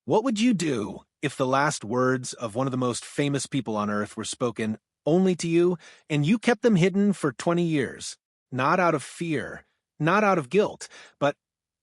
What would you do if the last words of one of the most famous people on Earth were spoken only to you, and you kept them hidden for 20 years? Not out of fear, not out of guilt, but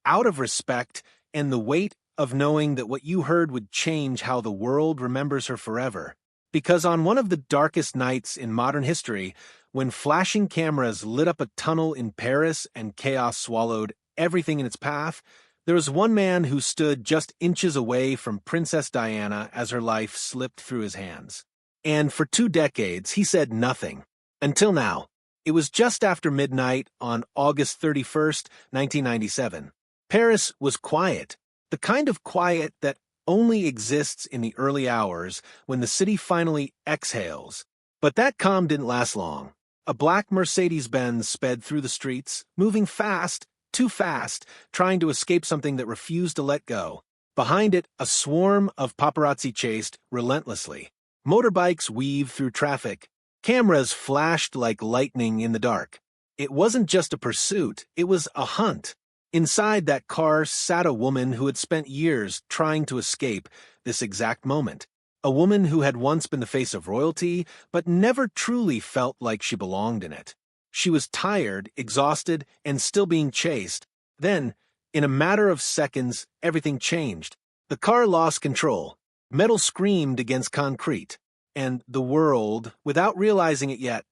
out of respect and the weight of knowing that what you heard would change how the world remembers her forever. Because on one of the darkest nights in modern history, when flashing cameras lit up a tunnel in Paris and chaos swallowed everything in its path, there was one man who stood just inches away from Princess Diana as her life slipped through his hands. And for 2 decades, he said nothing. Until now. It was just after midnight on August 31st, 1997. Paris was quiet, the kind of quiet that only exists in the early hours when the city finally exhales. But that calm didn't last long. A black Mercedes-Benz sped through the streets, moving fast, too fast, trying to escape something that refused to let go. Behind it, a swarm of paparazzi chased relentlessly. Motorbikes weaved through traffic. Cameras flashed like lightning in the dark. It wasn't just a pursuit, it was a hunt. Inside that car sat a woman who had spent years trying to escape this exact moment. A woman who had once been the face of royalty, but never truly felt like she belonged in it. She was tired, exhausted, and still being chased. Then, in a matter of seconds, everything changed. The car lost control. Metal screamed against concrete. And the world, without realizing it yet,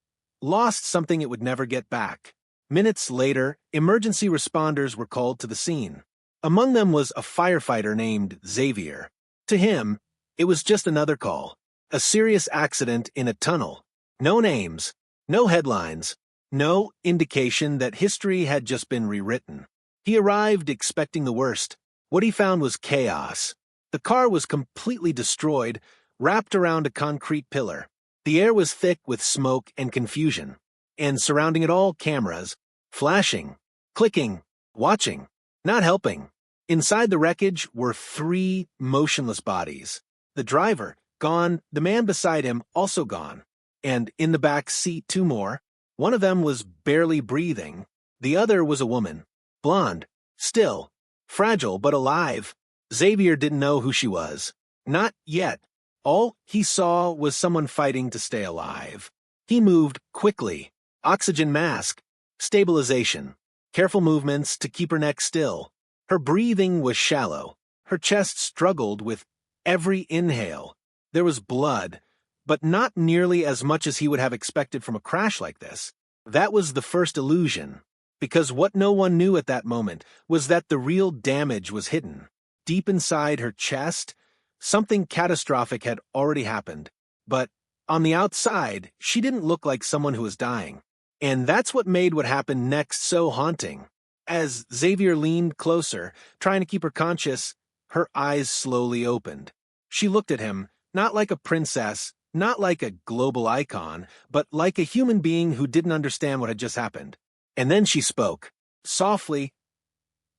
lost something it would never get back. Minutes later, emergency responders were called to the scene. Among them was a firefighter named Xavier. To him, it was just another call. A serious accident in a tunnel. No names, no headlines, no indication that history had just been rewritten. He arrived expecting the worst. What he found was chaos. The car was completely destroyed, wrapped around a concrete pillar. The air was thick with smoke and confusion. And surrounding it all, cameras, flashing, clicking, watching, not helping. Inside the wreckage were 3 motionless bodies. The driver, gone, the man beside him, also gone. And in the back seat, 2 more. One of them was barely breathing. The other was a woman, blonde, still, fragile but alive. Xavier didn't know who she was. Not yet. All he saw was someone fighting to stay alive. He moved quickly. Oxygen mask, stabilization, careful movements to keep her neck still. Her breathing was shallow. Her chest struggled with every inhale. There was blood, but not nearly as much as he would have expected from a crash like this. That was the first illusion, because what no one knew at that moment was that the real damage was hidden. Deep inside her chest, something catastrophic had already happened. But on the outside, she didn't look like someone who was dying. And that's what made what happened next so haunting. As Xavier leaned closer, trying to keep her conscious, her eyes slowly opened. She looked at him, not like a princess, not like a global icon, but like a human being who didn't understand what had just happened. And then she spoke, softly,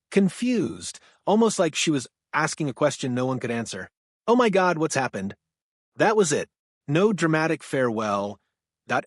confused, almost like she was asking a question no one could answer. "Oh my God, what's happened?" That was it. No dramatic farewell.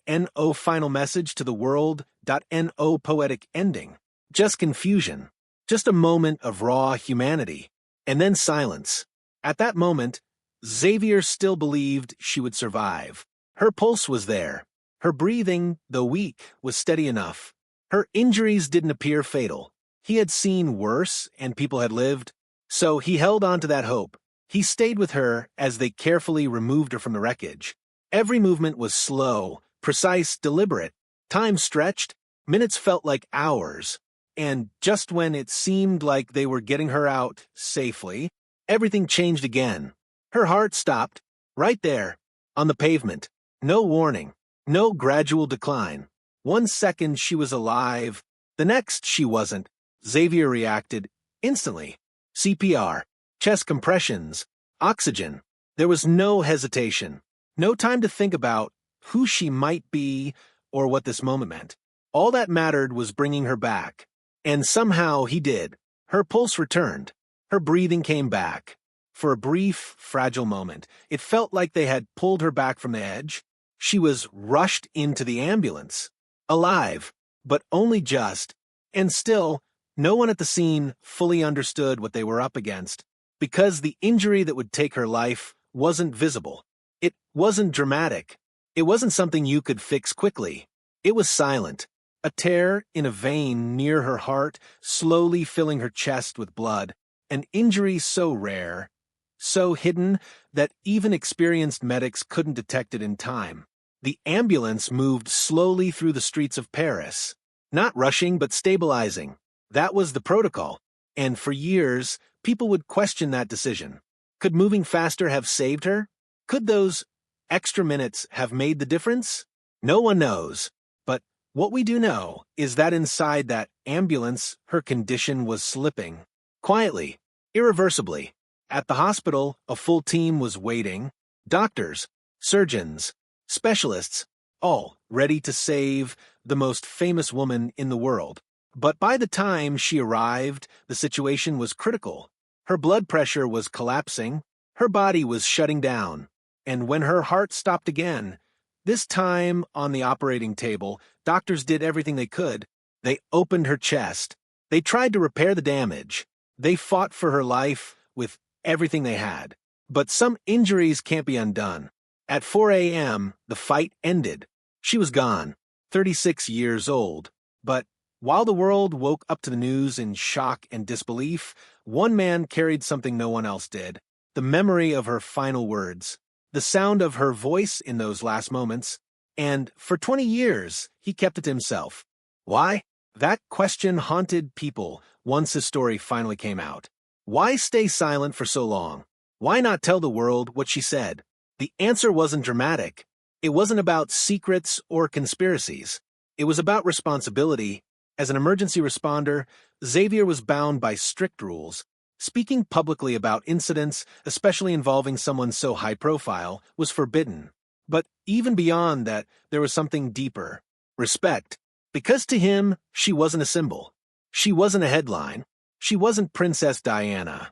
.no final message to the world. .no poetic ending. Just confusion. Just a moment of raw humanity. And then silence. At that moment, Xavier still believed she would survive. Her pulse was there. Her breathing, though weak, was steady enough. Her injuries didn't appear fatal. He had seen worse, and people had lived. So he held on to that hope. He stayed with her as they carefully removed her from the wreckage. Every movement was slow, precise, deliberate. Time stretched. Minutes felt like hours. And just when it seemed like they were getting her out safely, everything changed again. Her heart stopped, right there, on the pavement. No warning, no gradual decline. 1 second she was alive, the next she wasn't. Xavier reacted instantly. CPR, chest compressions, oxygen. There was no hesitation, no time to think about who she might be or what this moment meant. All that mattered was bringing her back. And somehow he did. Her pulse returned. Her breathing came back. For a brief, fragile moment, it felt like they had pulled her back from the edge. She was rushed into the ambulance. Alive, but only just. And still, no one at the scene fully understood what they were up against. Because the injury that would take her life wasn't visible. It wasn't dramatic. It wasn't something you could fix quickly. It was silent. A tear in a vein near her heart, slowly filling her chest with blood. An injury so rare, so hidden, that even experienced medics couldn't detect it in time. The ambulance moved slowly through the streets of Paris. Not rushing, but stabilizing. That was the protocol. And for years, people would question that decision. Could moving faster have saved her? Could those extra minutes have made the difference? No one knows. But what we do know is that inside that ambulance, her condition was slipping. Quietly, irreversibly. At the hospital, a full team was waiting. Doctors, surgeons, specialists, all ready to save the most famous woman in the world. But by the time she arrived, the situation was critical. Her blood pressure was collapsing. Her body was shutting down. And when her heart stopped again, this time on the operating table, doctors did everything they could. They opened her chest. They tried to repair the damage. They fought for her life with everything they had. But some injuries can't be undone. At 4 a.m., the fight ended. She was gone, 36 years old. But while the world woke up to the news in shock and disbelief, one man carried something no one else did: the memory of her final words, the sound of her voice in those last moments, and for 20 years, he kept it to himself. Why? That question haunted people once his story finally came out. Why stay silent for so long? Why not tell the world what she said? The answer wasn't dramatic. It wasn't about secrets or conspiracies. It was about responsibility. As an emergency responder, Xavier was bound by strict rules. Speaking publicly about incidents, especially involving someone so high-profile, was forbidden. But even beyond that, there was something deeper: respect. Because to him, she wasn't a symbol. She wasn't a headline. She wasn't Princess Diana.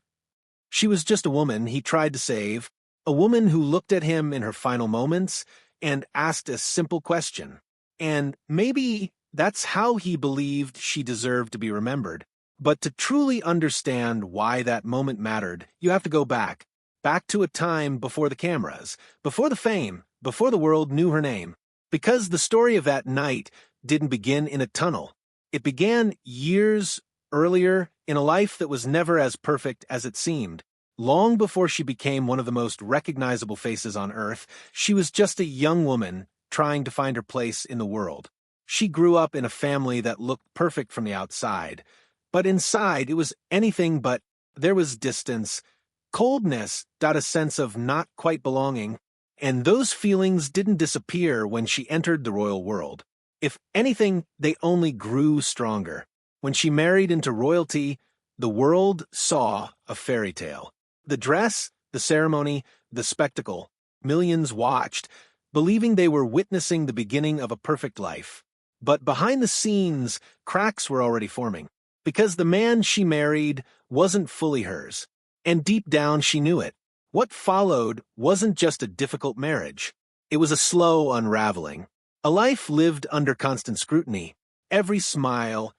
She was just a woman he tried to save, a woman who looked at him in her final moments and asked a simple question. And maybe that's how he believed she deserved to be remembered. But to truly understand why that moment mattered, you have to go back to a time before the cameras, before the fame, before the world knew her name. Because the story of that night didn't begin in a tunnel. It began years earlier, in a life that was never as perfect as it seemed. Long before she became one of the most recognizable faces on Earth, she was just a young woman trying to find her place in the world. She grew up in a family that looked perfect from the outside, but inside it was anything but. There was distance, coldness, a sense of not quite belonging, and those feelings didn't disappear when she entered the royal world. If anything, they only grew stronger. When she married into royalty, the world saw a fairy tale. The dress, the ceremony, the spectacle. Millions watched, believing they were witnessing the beginning of a perfect life. But behind the scenes, cracks were already forming. Because the man she married wasn't fully hers. And deep down she knew it. What followed wasn't just a difficult marriage. It was a slow unraveling. A life lived under constant scrutiny. Every smile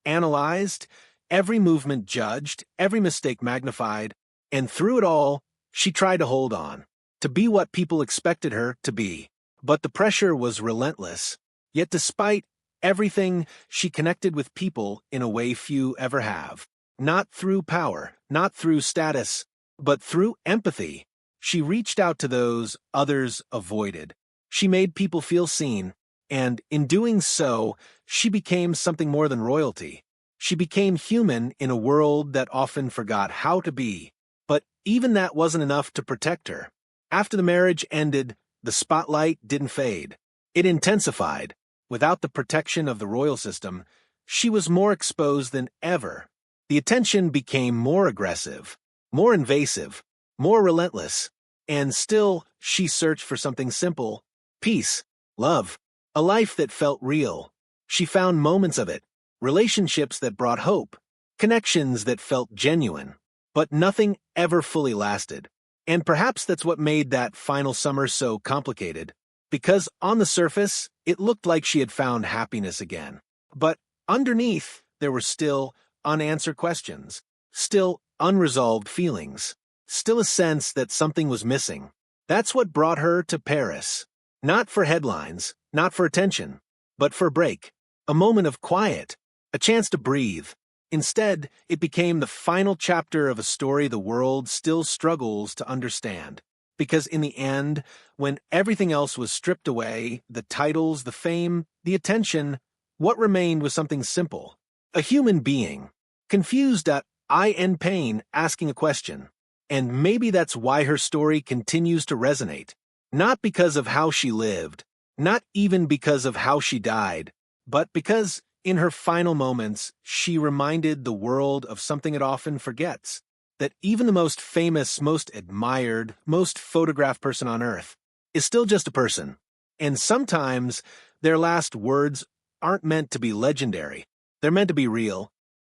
analyzed, every movement judged, every mistake magnified, and through it all, she tried to hold on, to be what people expected her to be. But the pressure was relentless. Yet despite everything, she connected with people in a way few ever have. Not through power, not through status, but through empathy. She reached out to those others avoided. She made people feel seen, and in doing so, she became something more than royalty. She became human in a world that often forgot how to be. But even that wasn't enough to protect her. After the marriage ended, the spotlight didn't fade. It intensified. Without the protection of the royal system, she was more exposed than ever. The attention became more aggressive, more invasive, more relentless. And still, she searched for something simple: peace, love, a life that felt real. She found moments of it, relationships that brought hope, connections that felt genuine. But nothing ever fully lasted. And perhaps that's what made that final summer so complicated. Because on the surface, it looked like she had found happiness again. But underneath, there were still unanswered questions, still unresolved feelings. still a sense that something was missing. That's what brought her to Paris. Not for headlines, not for attention, but for a break, a moment of quiet, a chance to breathe. Instead, it became the final chapter of a story the world still struggles to understand. Because in the end, when everything else was stripped away, the titles, the fame, the attention, what remained was something simple. A human being, confused at I in pain, asking a question. And maybe that's why her story continues to resonate. Not because of how she lived, not even because of how she died, but because, in her final moments, she reminded the world of something it often forgets. That even the most famous, most admired, most photographed person on Earth is still just a person. And sometimes their last words aren't meant to be legendary. They're meant to be real.